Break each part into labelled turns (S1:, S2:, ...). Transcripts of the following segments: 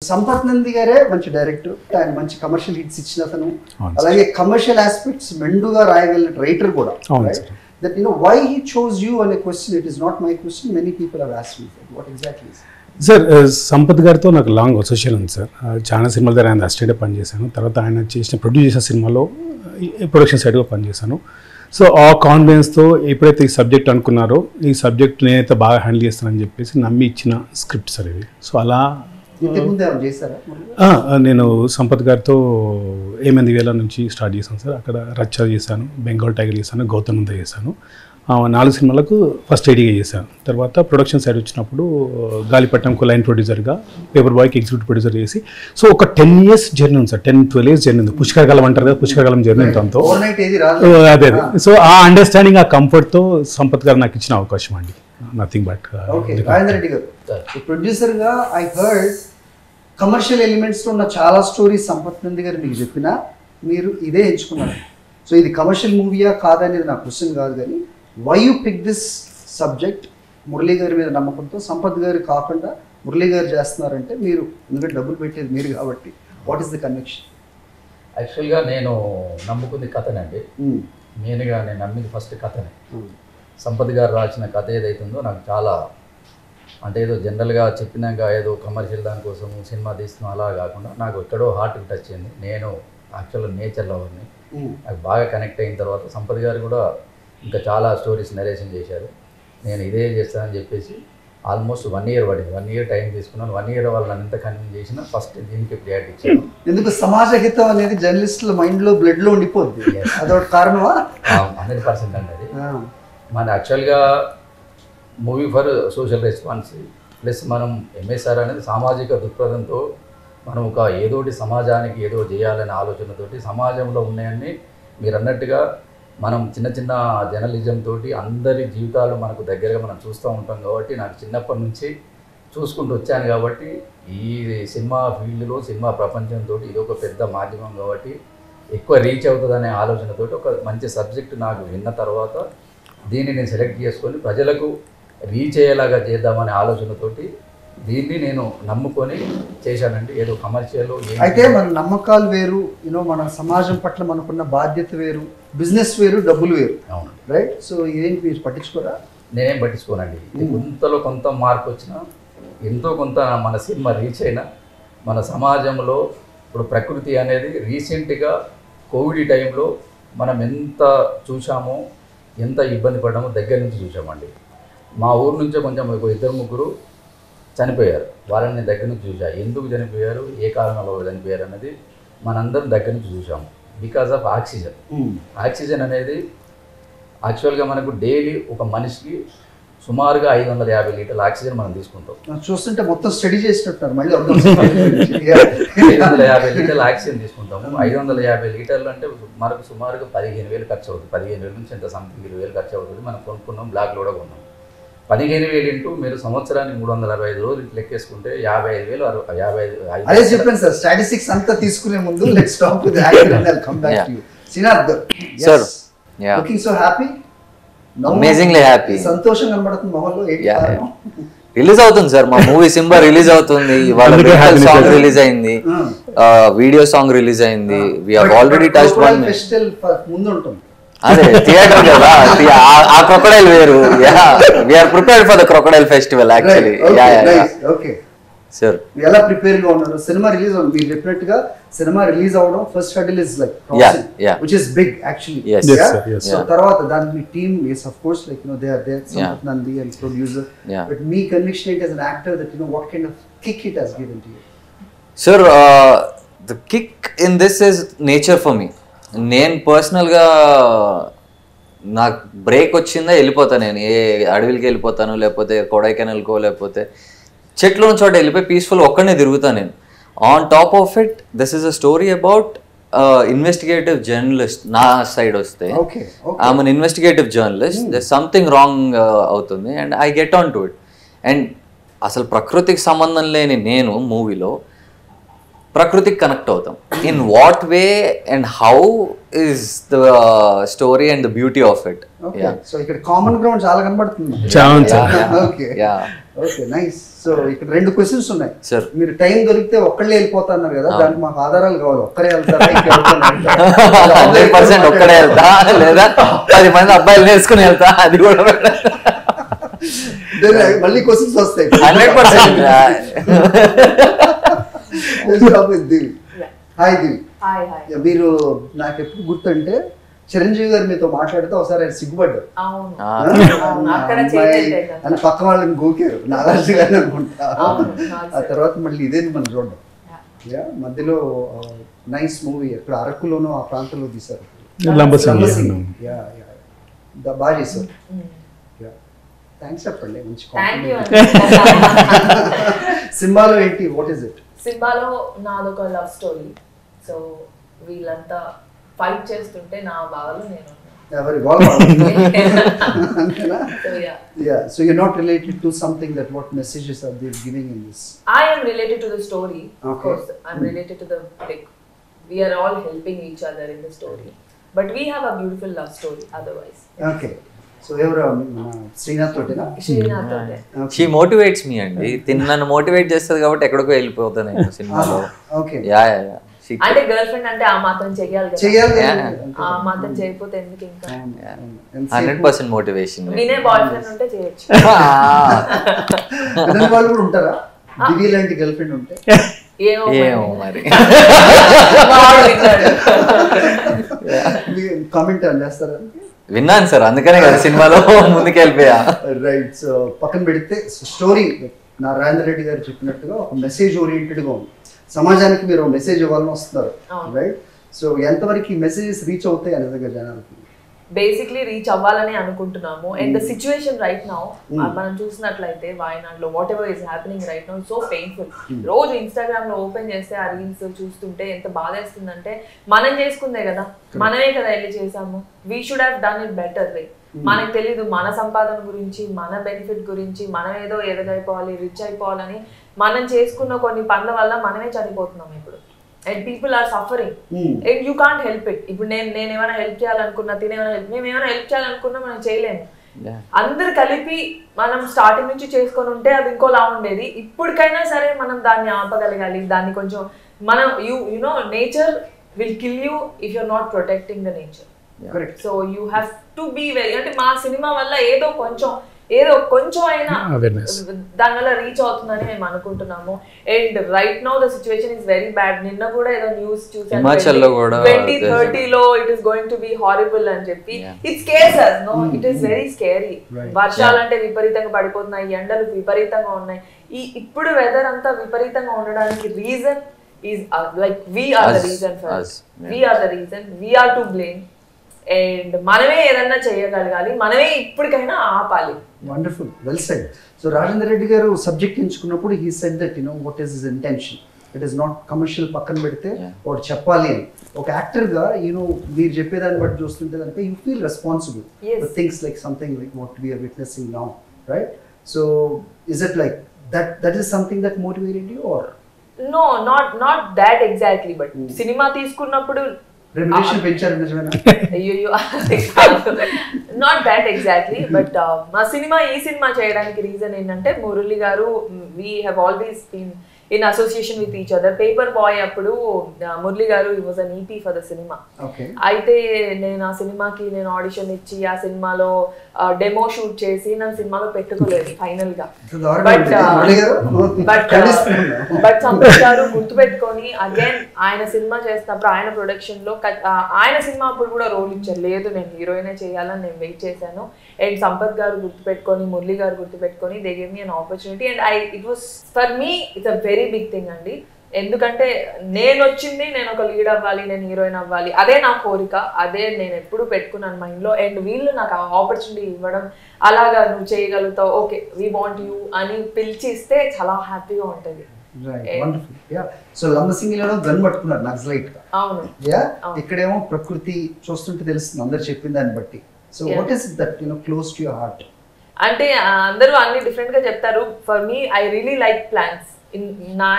S1: సంపత్ నంది గారే మంచి డైరెక్టర్, ఆయన మంచి కమర్షియల్ హిట్స్ ఇచ్చిన అతను, అలాగే కమర్షియల్ ఆస్పెక్ట్స్ మెండుగా రాయగలిగిన రైటర్ కూడా. That why he chose you on a question, it is not my question, many people have asked me that. What exactly is
S2: sir? Sampath గారితో నాకు లాంగ్ అసోసియేషన్ ఉంది సార్. చాలా సినిమాల దగ్గర ఆయన అసిస్టెంట్గా పనిచేశాను. తర్వాత ఆయన ప్రొడ్యూస్ చేసిన సినిమాలో ప్రొడక్షన్ సైడ్గా పనిచేశాను. సో ఆ కాన్ఫిడెన్స్తో ఎప్పుడైతే ఈ సబ్జెక్ట్ అనుకున్నారో, ఈ సబ్జెక్ట్ నేనైతే బాగా హ్యాండిల్ చేస్తానని చెప్పేసి నమ్మి ఇచ్చిన స్క్రిప్ట్ సార్ ఇది. సో అలా నేను సంపత్ గారితో ఏమంది వేల నుంచి స్టార్ట్ చేశాను సార్. అక్కడ రచ్చ చేశాను, బెంగాల్ టైగర్ చేశాను, గౌతమ్ ముందా చేశాను. 4 సినిమాలకు ఫస్ట్ ఎడిగా చేశాను. తర్వాత ప్రొడక్షన్ సైడ్ వచ్చినప్పుడు గాలిపట్నంకు లైన్ ప్రొడ్యూసర్గా, పేపర్ బాయ్కి ఎగ్జిక్యూటివ్ ప్రొడ్యూసర్ చేసి, సో ఒక 10 years జర్నీ ఉంది సార్. 10-12 years జర్నీ ఉంది. పుష్కరకాలం అంటారు కదా, పుష్కరకాలం జర్నీ దాంతో. అదే సో ఆ అండర్స్టాండింగ్, ఆ కంఫర్ట్తో సంపత్ గారు నాకు ఇచ్చిన అవకాశం అండి. Nothing but.
S1: రాజేంద్ర రెడ్డి గారు ప్రొడ్యూసర్గా ఐ హర్డ్ కమర్షియల్ ఎలిమెంట్స్లో ఉన్న చాలా స్టోరీస్ సంపత్ నంది గారు మీకు చెప్పినా మీరు ఇదే ఎంచుకున్నారు. సో ఇది కమర్షియల్ మూవీయా కాదనేది నా క్వశ్చన్ కాదు, కానీ why you pick this subject? Murali గారి మీద నమ్మకంతో సంపత్ గారు కాకుండా మురళీ గారు చేస్తున్నారంటే మీరు, ఎందుకంటే డబ్బులు పెట్టేది మీరు కాబట్టి, వాట్ ఈస్ ద కనెక్షన్?
S3: యాక్చువల్గా నేను నమ్ముకుంది కథనండి. మెయిన్గా నేను నమ్మింది ఫస్ట్ కథనే. సంపత్ గారు రాసిన కథ ఏదైతుందో నాకు చాలా, అంటే ఏదో జనరల్గా చెప్పినాక ఏదో కమర్షియల్ దానికోసం సినిమా తీస్తున్నాం అలా కాకుండా నాకు ఎక్కడో హార్ట్కి టచ్ అయింది. నేను యాక్చువల్గా నేచర్ లవర్ని, నాకు బాగా కనెక్ట్ అయిన తర్వాత సంపత్ గారు కూడా ఇంకా చాలా స్టోరీస్ నరేషన్ చేశారు. నేను ఇదే చేస్తానని చెప్పేసి ఆల్మోస్ట్ 1 year పడింది. 1 year టైం తీసుకున్నాను. 1 year వాళ్ళు నన్ను ఎంత కన్విన్స్ చేసినా ఫస్ట్ దీనికి ప్రియారిటీ ఇచ్చాను.
S1: ఎందుకు సమాజ హితం అనేది జర్నలిస్టుల మైండ్లో బ్లడ్లో ఉండిపోద్ది, అదొక కారణమా?
S3: 100% అండి అది. మన యాక్చువల్గా movie for social response plus మనం ఎంఎస్ఆర్ అనేది సామాజిక దృక్పథంతో మనం ఒక ఏదోటి సమాజానికి ఏదో చేయాలనే ఆలోచనతోటి సమాజంలో ఉన్నాయన్నీ మీరు అన్నట్టుగా మనం చిన్న చిన్న జర్నలిజం తోటి అందరి జీవితాలు మనకు దగ్గరగా మనం చూస్తూ ఉంటాం కాబట్టి నాకు చిన్నప్పటి నుంచి చూసుకుంటూ వచ్చాను కాబట్టి ఈ సినిమా ఫీల్డ్లో సినిమా ప్రపంచంతో ఇది ఒక పెద్ద మాధ్యమం కాబట్టి ఎక్కువ రీచ్ అవుతుందనే ఆలోచనతోటి ఒక మంచి సబ్జెక్ట్ నాకు విన్న తర్వాత దీన్ని నేను సెలెక్ట్ చేసుకొని ప్రజలకు రీచ్ అయ్యేలాగా చేద్దామనే ఆలోచనతోటి దీన్ని నేను నమ్ముకొని చేశానండి. ఏదో కమర్షియల్
S1: అయితే మన నమ్మకాలు వేరు, మన సమాజం పట్ల మనకున్న బాధ్యత వేరు, బిజినెస్ వేరు, డబ్బులు వేరు.
S3: అవును,
S1: రైట్. సో ఇదేంటి మీరు పట్టించుకోరా?
S3: నేనేం పట్టించుకోనండి. కొంతలో కొంత మార్పు వచ్చినా, ఎంతో కొంత మన సినిమా రీచ్ అయినా, మన సమాజంలో ఇప్పుడు ప్రకృతి అనేది రీసెంట్గా కోవిడ్ టైంలో మనం ఎంత చూసామో, ఎంత ఇబ్బంది పడ్డామో దగ్గర నుంచి చూసామండి. మా ఊరు నుంచే కొంచెం 2-3 చనిపోయారు. వాళ్ళని నేను దగ్గర నుంచి చూసా. ఎందుకు చనిపోయారు, ఏ కారణంలో చనిపోయారు అన్నది మనందరం దగ్గర నుంచి చూసాము. Because of oxygen. ఆక్సిజన్ అనేది యాక్చువల్గా మనకు డైలీ ఒక మనిషికి సుమారుగా 550 లీటర్ల ఆక్సిజన్ మనం తీసుకుంటాం.
S1: చూస్తుంటే మొత్తం స్టడీ చేసినట్టు మళ్ళీ
S3: 550 లీటర్ల ఆక్సిజన్ తీసుకుంటాము. 550 లీటర్లు అంటే మనకు సుమారుగా 15,000 ఖర్చు అవుతుంది. 15,000 నుంచి ఎంత సంథింగ్ 20,000 ఖర్చు అవుతుంది. మనం కొనుక్కున్నాం, బ్లాక్లో కూడా కొన్నాం. 15,000 ఇంటూ మీరు సంవత్సరానికి 365 రోజులు లెక్కేసుకుంటే 55,000.
S1: అదే చెప్పాను సార్, స్టాటిస్టిక్స్ అంతా తీసుకునే ముందు let's stop with actor and I'll come back to you. సినాద్
S4: sir,
S1: looking so happy,
S4: amazingly happy.
S1: సంతోషం కనబడుతుంది మొహంలో. ఏంటి కారణం?
S4: రిలీజ్ అవుతుంది సార్, మా మూవీ సింబా రిలీజ్ అవుతుంది. ఇవాళ సాంగ్ రిలీజ్ అయింది, వీడియో సాంగ్ రిలీజ్ అయింది. We have already touched one
S1: festival ముందు ఉంటుంది.
S4: అదే థియేటర్ కదా, ఆ క్రొకడైల్ వేరు. We are prepared for the crocodile festival actually.
S1: Okay
S4: sir,
S1: ఎలా ప్రిపేర్ గా ఉన్నారు? సినిమా రిలీజ్ అవుతుంది, మీరు చెప్పినట్టుగా సినిమా రిలీజ్ అవడం first hurdle is like which is big actually.
S4: Yes,
S1: so తర్వాత దాని team is of course like they are there, Sampath Nandi and producer, but me conviction it as an actor that what kind of kick it has given to you?
S4: Sir, the kick in this is nature for me. నేను పర్సనల్గా నాకు break వచ్చిందా వెళ్ళిపోతా. నేను ఏ అడవికి వెళ్ళిపోతాను, లేకపోతే కొడైకెనాల్కో, లేకపోతే చెట్లు ఉన్న చోట వెళ్ళిపోయి పీస్ఫుల్ ఒక్కడనే తిరుగుతాను నేను. On top of it this is a story about investigative journalist. నా సైడ్ వస్తే I'm an investigative journalist. There something wrong అవుతుంది and I get on to it. And అసలు ప్రకృతికి సంబంధం లేని నేను మూవీలో ప్రకృతికి కనెక్ట్ అవుతాం. In what way and how is the story and the beauty of it.
S1: So ఇక్కడ కామన్ గ్రౌండ్ చాలా కనబడుతుంది. Okay okay nice. సో ఇక్కడ 2 క్వశ్చన్స్ ఉన్నాయి.
S4: Sure.
S1: మీరు టైం దొరికితే ఒక్కళ్ళే వెళ్ళిపోతున్నారు కదా, దానికి మాకు ఆధారాలు కావాలి. ఒక్కరే వెళ్తారా
S4: 100% ఒక్కడే వెళ్తా, లేదా 10 మంది అబ్బాయిలు నేర్చుకుని వెళ్తా, అది కూడా
S1: మళ్ళీ క్వశ్చన్స్ వస్తాయి.
S4: 100%.
S1: దివి, హాయ్ దివి.
S5: హాయ్.
S1: మీరు నాకు ఎప్పుడు గుర్తుంటే చిరంజీవి గారు మీతో మాట్లాడితే ఒకసారి ఆయన సిగ్గుపడ్డారు. అని పక్క వాళ్ళని గోకారు, నాగార్జున గారు అనుకుంటా. ఆ తర్వాత మళ్ళీ ఇదేంది మనం చూడడం. మధ్యలో నైస్ మూవీ అక్కడ అరకులోనూ ఆ ప్రాంతంలో తీశారు. బాగా చేశారు. థ్యాంక్స్ చెప్పండి, మంచి సినిమాలో ఏంటి, వాట్ ఈస్ ఇట్?
S5: సినిమాలో నాదొక లవ్ స్టోరీ. సో వీళ్ళంతా ఫైట్ చేస్తుంటే నా బావలు నేను
S1: ఎవరి so you're not related to something that what messages are they giving in this?
S5: I am related to the story. Okay. Of course I'm related to the, like, we are all helping each other in the story, but we have a beautiful love story otherwise.
S1: Okay. So ఎవరు శ్రీనాథ్ తోటేనా?
S5: శ్రీనాథ్ తోటే.
S4: She motivates మీ అండి. నన్ను motivate చేస్తుంది కాబట్టి ఎక్కడికో వెళ్ళిపోతాను నేను సినిమాలో.
S1: ఓకే.
S5: అంటే గర్ల్ ఫ్రెండ్ అంటే ఆ మాత్రం చెయ్యాలి కదా, ఆ మాత్రం చేయకపోతే ఎందుకు ఇంకా.
S4: 100% మోటివేషన్.
S5: నేనే బాయ్ ఫ్రెండ్ ఉంటే చేయొచ్చు.
S1: వాళ్ళు కూడా ఉంటారా దివి లాంటి గర్ల్ ఫ్రెండ్ ఉంటే?
S4: ఏమో మరి.
S1: కామెంట్ చేస్తారా?
S4: విన్నాను సార్, అందుకనే కదా సినిమాలో ముందుకు వెళ్ళిపోయా.
S1: రైట్. సో పక్కన పెడితే స్టోరీ నా రాజేంద్ర రెడ్డి గారు చెప్పినట్టుగా ఒక మెసేజ్ ఓరియంటెడ్గా ఉంది. సమాజానికి మీరు మెసేజ్ ఇవ్వాలని వస్తున్నారు, రైట్? సో ఎంతవరకు ఈ మెసేజెస్ రీచ్ అవుతాయి అనేది జనాలకి?
S5: బేసిక్లీ రీచ్ అవ్వాలని అనుకుంటున్నాము. And the situation right now మనం చూసినట్లయితే వాయనాడ్లో whatever is happening right now so painful. రోజు ఇన్స్టాగ్రామ్ లో ఓపెన్ చేస్తే ఆ రీల్స్ చూస్తుంటే ఎంత బాధేస్తుందంటే, మనం చేసుకుందే కదా, మనమే కదా వెళ్ళి చేసాము. We should have done it better way. మనకు తెలీదు మన సంపాదన గురించి, మన బెనిఫిట్ గురించి, మనం ఏదో ఎదగైపోవాలి, రిచ్ అయిపోవాలని మనం చేసుకున్న కొన్ని పనుల వల్ల మనమే చనిపోతున్నాం ఇప్పుడు. And people are suffering and you can't help it. ఇప్పుడు నేను ఏమైనా హెల్ప్ చేయాలనుకున్నా, మేము ఏమైనా హెల్ప్ చేయాలనుకున్నా మనం చేయలేము. అందరు కలిపి మనం స్టార్టింగ్ నుంచి చేసుకొని ఉంటే అది ఇంకోలా ఉండేది. ఇప్పటికైనా సరే మనం దాన్ని ఆపగలగాలి. దాన్ని కొంచెం మనం you know nature will kill you if you're not protecting the nature. So you have to be very, అంటే మా సినిమా వల్ల ఏదో కొంచెం అయినా దానివల్ల రీచ్ అవుతుందని మేము అనుకుంటున్నాము. And right now the situation is very bad. నిన్న కూడా ఏదో న్యూస్ చూసాను, 2030లో it is going to be horrible అని చెప్పి. It scares us, no, it is very scary. వర్షాలంటే విపరీతంగా పడిపోతున్నాయి, ఎండలు విపరీతంగా ఉన్నాయి. ఇప్పుడు వెదర్ అంతా విపరీతంగా ఉండడానికి reason is like we are the reason for it. We are the reason, we are to blame. And మనమే ఏదన్నా చేయగలగాలి, మనమే ఇప్పటికైనా ఆపాలి.
S1: Wonderful, well said. So Rajendra Reddy గారు సబ్జెక్ట్ ఎంచుకున్నప్పుడు he said that what is his intention. It is not commercial పక్కన పెడితే వాడు చెప్పాలి అని. ఒక యాక్టర్గా మీరు చెప్పేదాన్ని బట్టి చూస్తుంటే కనుక you feel responsible for things like something like what we're witnessing now, right? So is it like that is something that motivated you or?
S5: No, not that exactly. But cinema తీసుకున్నప్పుడు అయ్యో నాట్ దాట్ ఎగ్జాక్ట్లీ. బట్ మా ఈ cinema చేయడానికి reason ఏంటంటే, మురళి గారు, we have always been in association with each other. Paper Boy appudu Murli garu he was an EP for the cinema.
S1: Okay.
S5: Aithe nenu aa cinema ki nenu audition ichi aa cinema lo demo shoot chesi nanu cinema lo pettukoledu final ga. But Sampath garu gurtu pettukoni again ayana cinema chestunappudu ayana production lo ayana cinema appudu kuda role icharu. Ledu nenu heroine cheyalani nenu wait chesanu. And Sampath garu gurtu pettukoni, Murli garu gurtu pettukoni, they gave me an opportunity and it was, for me it's a very big thing అండి. ఎందుకంటే నేను ఒక lead అవ్వాలి, నేను heroine అవ్వాలి, అదే నా కోరిక, అదే నేను ఎప్పుడు పెట్టుకున్నాను మైండ్లో. అండ్ వీళ్ళు నాకు ఆపర్చునిటీ ఇవ్వడం, అలాగా నువ్వు చేయగలుగుతావు, ఓకే వీ వాంట్ యూ అని పిలిచిస్తే చాలా హ్యాపీగా ఉంటుంది. అవును,
S1: ఇక్కడేమో ప్రకృతి చూస్తుంటే తెలుస్తుంది అందరు చెప్పిన దాన్ని బట్టి. So what is that close to your heart?
S5: అంటే అందరూ అన్ని డిఫరెంట్ గా చెప్తారు. For me I really like plants. నా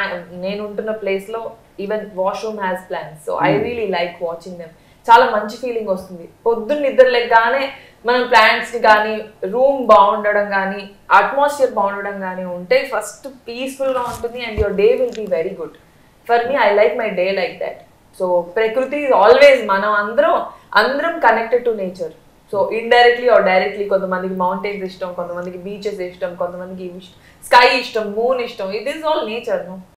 S5: నేను ఉంటున్న ప్లేస్లో even washroom has plans. So I really like watching them. చాలా మంచి ఫీలింగ్ వస్తుంది. పొద్దున్న నిద్ర లేకగానే మనం ప్లాంట్స్ని కానీ రూమ్ బాగుండడం కానీ అట్మాస్ఫియర్ బాగుండడం కానీ ఉంటే ఫస్ట్ పీస్ఫుల్గా ఉంటుంది and your day will be very good. For me I like my day like that. So ప్రకృతి ఈజ్ ఆల్వేస్, మనం అందరం connected to nature. So indirectly or directly కొంతమందికి మౌంటైన్స్ ఇష్టం, కొంతమందికి బీచెస్ ఇష్టం, కొంతమందికి స్కై ఇష్టం, మూన్ ఇష్టం. It is all nature. No